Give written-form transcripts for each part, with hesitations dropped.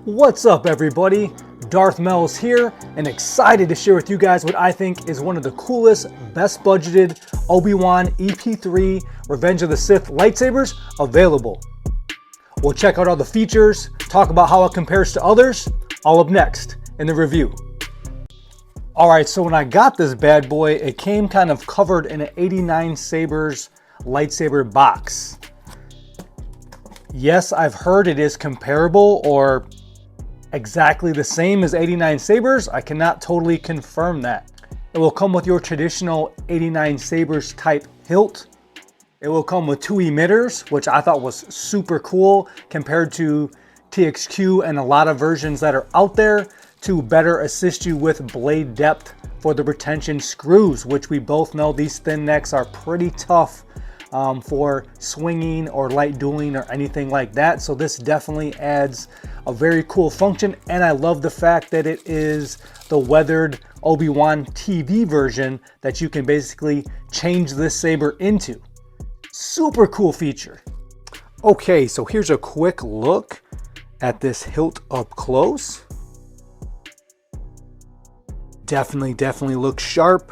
What's up, everybody? Darth Mel's here and excited to share with you guys what I think is one of the coolest, best budgeted Obi-Wan EP3 Revenge of the Sith lightsabers available. We'll check out all the features, talk about how it compares to others, all up next in the review. Alright, so when I got this bad boy, it came kind of covered in an 89Sabers lightsaber box. Yes, I've heard it is comparable or exactly the same as 89Sabers. I cannot totally confirm that. It will come with your traditional 89Sabers type hilt. It will come with two emitters, which I thought was super cool compared to TXQ and a lot of versions that are out there to better assist you with blade depth for the retention screws, which we both know these thin necks are pretty tough for swinging or light dueling or anything like that. So this definitely adds a very cool function, and I love the fact that it is the weathered Obi-Wan TV version that you can basically change this saber into. Super cool feature. Okay, so here's a quick look at this hilt up close. Definitely looks sharp.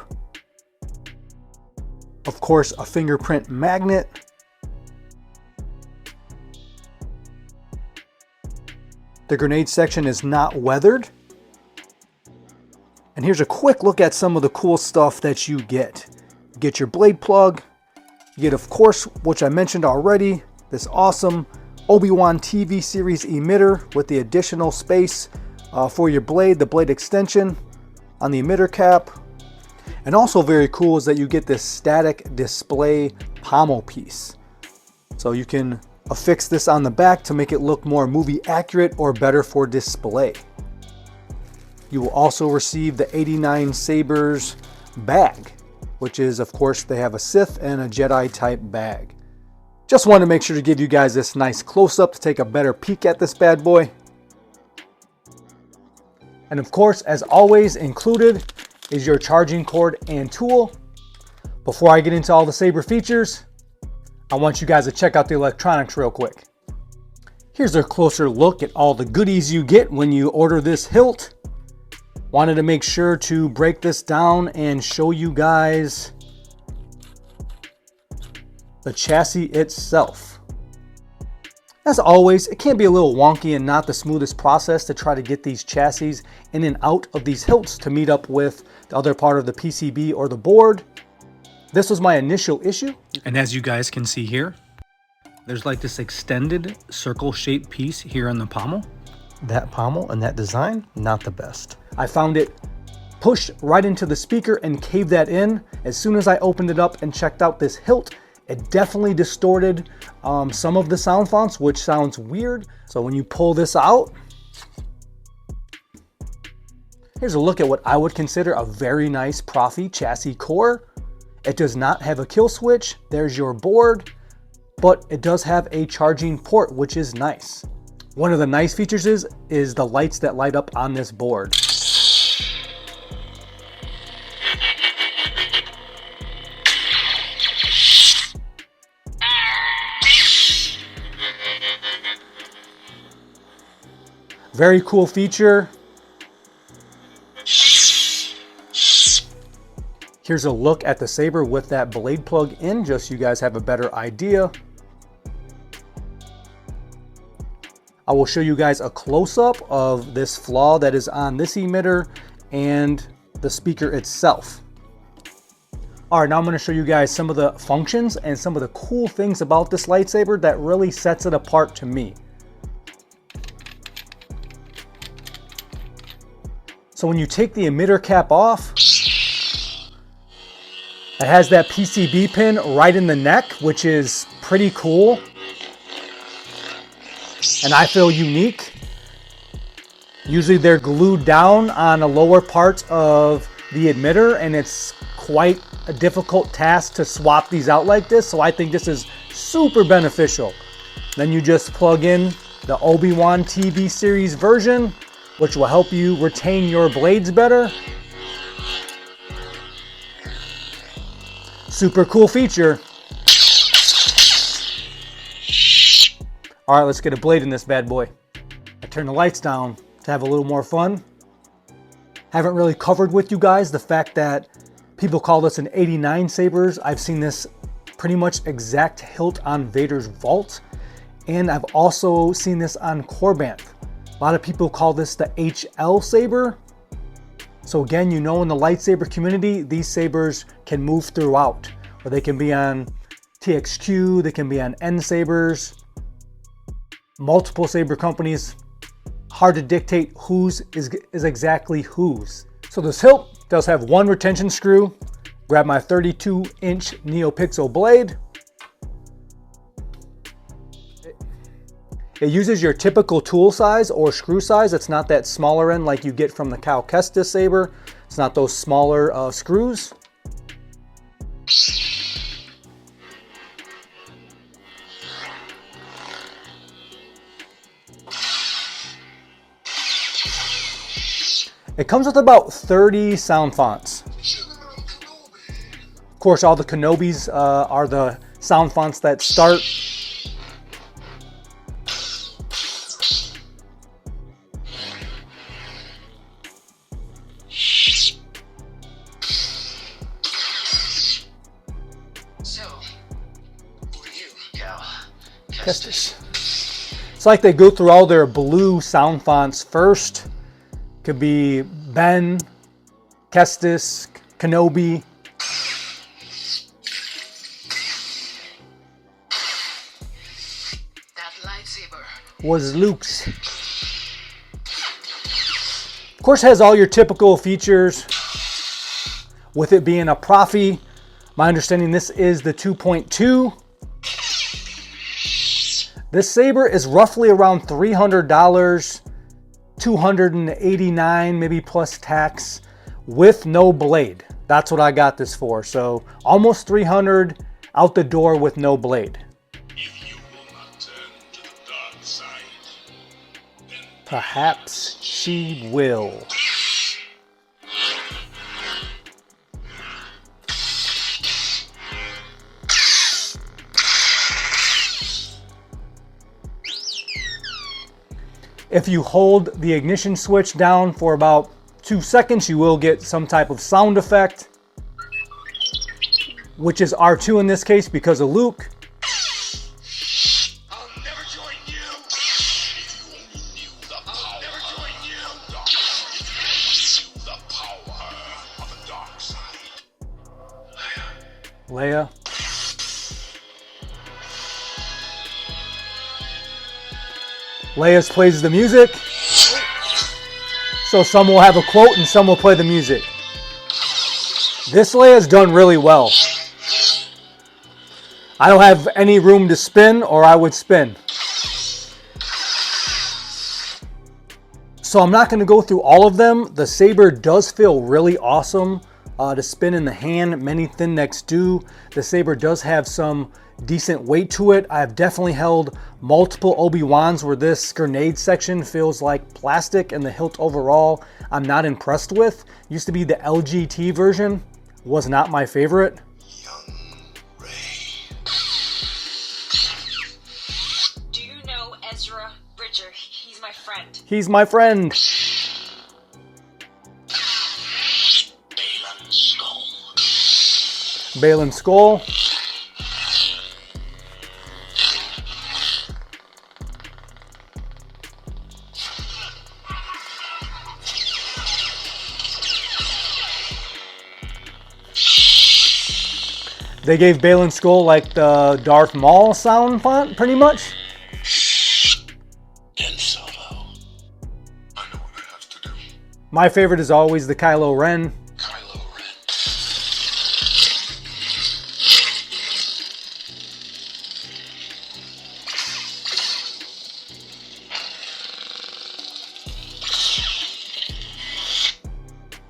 Of course, a fingerprint magnet. The grenade section is not weathered. And here's a quick look at some of the cool stuff that you get. You get your blade plug. You get, of course, which I mentioned already, this awesome Obi-Wan TV series emitter with the additional space for your blade, the blade extension on the emitter cap. And also very cool is that you get this static display pommel piece. So you can affix this on the back to make it look more movie accurate or better for display. You will also receive the 89Sabers bag, which is, of course, they have a Sith and a Jedi type bag. Just wanted to make sure to give you guys this nice close-up to take a better peek at this bad boy. And of course, as always, included is your charging cord and tool. Before I get into all the saber features, I want you guys to check out the electronics real quick. Here's a closer look at all the goodies you get when you order this hilt. Wanted to make sure to break this down and show you guys the chassis itself. As always, it can be a little wonky and not the smoothest process to try to get these chassis in and out of these hilts to meet up with the other part of the PCB or the board. This was my initial issue. And as you guys can see here, there's like this extended circle shaped piece here on the pommel. That pommel and that design, not the best. I found it pushed right into the speaker and caved that in. As soon as I opened it up and checked out this hilt, it definitely distorted some of the sound fonts, which sounds weird. So when you pull this out, here's a look at what I would consider a very nice Proffie chassis core. It does not have a kill switch. There's your board, but it does have a charging port, which is nice. One of the nice features is the lights that light up on this board. Very cool feature. Here's a look at the saber with that blade plug in, just so you guys have a better idea. I will show you guys a close-up of this flaw that is on this emitter and the speaker itself. All right, now I'm going to show you guys some of the functions and some of the cool things about this lightsaber that really sets it apart to me. So when you take the emitter cap off, it has that PCB pin right in the neck, which is pretty cool. And I feel unique. Usually they're glued down on the lower part of the emitter, and it's quite a difficult task to swap these out like this. So I think this is super beneficial. Then you just plug in the Obi-Wan TV series version, which will help you retain your blades better. Super cool feature. All right, let's get a blade in this bad boy. I turn the lights down to have a little more fun. Haven't really covered with you guys the fact that people call this an 89Sabers. I've seen this pretty much exact hilt on Vader's vault. And I've also seen this on Korbanth. A lot of people call this the HL saber. So again, you know, in the lightsaber community, these sabers can move throughout, or they can be on TXQ, they can be on InShot, multiple saber companies. Hard to dictate whose is exactly whose. So this hilt does have one retention screw. Grab my 32-inch Neopixel blade. It uses your typical tool size or screw size. It's not that smaller end like you get from the Cal Kestis saber. It's not those smaller screws. It comes with about 30 sound fonts. Of course, all the Kenobis are the sound fonts that start. It's like they go through all their blue sound fonts first. Could be Ben, Kestis, Kenobi. That lightsaber was Luke's. Of course, has all your typical features. With it being a Proffie, my understanding this is the 2.2. This saber is roughly around $300, $289 maybe plus tax, with no blade. That's what I got this for. So almost $300 out the door with no blade. If you will not turn to the dark side, then Perhaps she will. If you hold the ignition switch down for about 2 seconds, you will get some type of sound effect, which is R2 in this case because of Luke. I'll never join you. If you only knew the power, I'll never join you. If you only knew the power of the dark side. Leia. Leia plays the music. So some will have a quote and some will play the music. This Leia's done really well. I don't have any room to spin, or I would spin. So I'm not going to go through all of them. The saber does feel really awesome to spin in the hand. Many thin necks do. The saber does have some decent weight to it. I've definitely held multiple Obi-Wans where this grenade section feels like plastic, and the hilt overall I'm not impressed with. Used to be the LGT version. Was not my favorite. Young Rey. Do you know Ezra Bridger? He's my friend. He's my friend. Balin Skull. Balin Skull. They gave Balin Skull like the Darth Maul sound font, pretty much. Ben Solo. I know what I have to do. My favorite is always the Kylo Ren. Kylo Ren.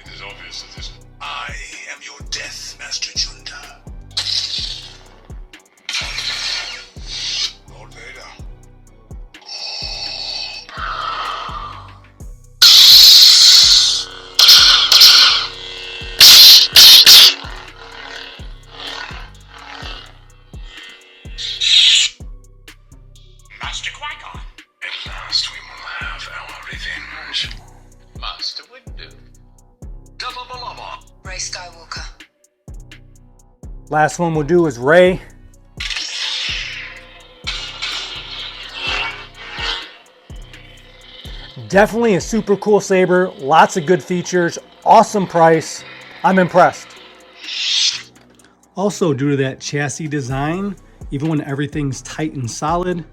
It is obvious that this. I am your death, Master Junta. Lord Vader. Watch. Master Windu. Ray Skywalker. Last one we'll do is Rey. Definitely a super cool saber, lots of good features, awesome price. I'm impressed. Also, due to that chassis design, even when everything's tight and solid,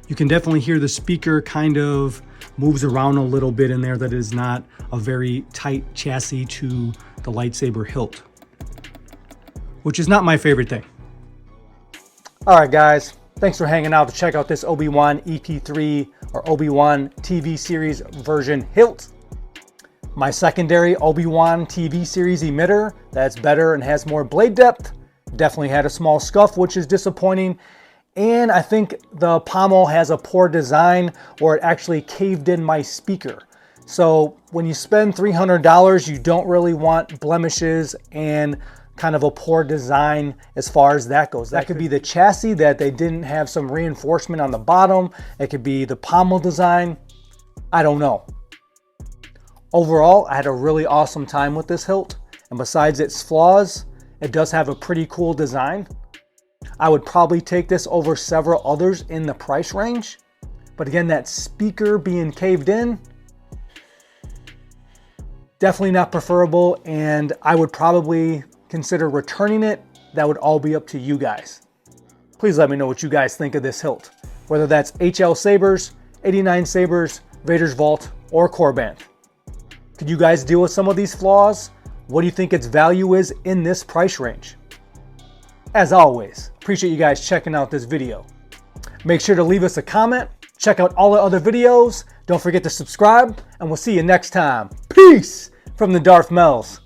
you can definitely hear the speaker kind of moves around a little bit in there. That is not a very tight chassis to the lightsaber hilt, which is not my favorite thing. All right, guys. Thanks for hanging out to check out this Obi-Wan EP3 or Obi-Wan TV series version hilt. My secondary Obi-Wan TV series emitter that's better and has more blade depth definitely had a small scuff, which is disappointing. And I think the pommel has a poor design where it actually caved in my speaker. So when you spend $300, you don't really want blemishes and kind of a poor design as far as that goes. That could be the chassis that they didn't have some reinforcement on the bottom. It could be the pommel design. I don't know. Overall, I had a really awesome time with this hilt. And besides its flaws, it does have a pretty cool design. I would probably take this over several others in the price range. But again, that speaker being caved in, definitely not preferable. And I would probably consider returning it. That would all be up to you guys. Please let me know what you guys think of this hilt, whether that's HL Sabers, 89 Sabers, Vaders Vault, or Korbanth. Could you guys deal with some of these flaws? What do you think its value is in this price range? As always, appreciate you guys checking out this video. Make sure to leave us a comment, check out all the other videos, don't forget to subscribe, and we'll see you next time. Peace from the Darth Mells.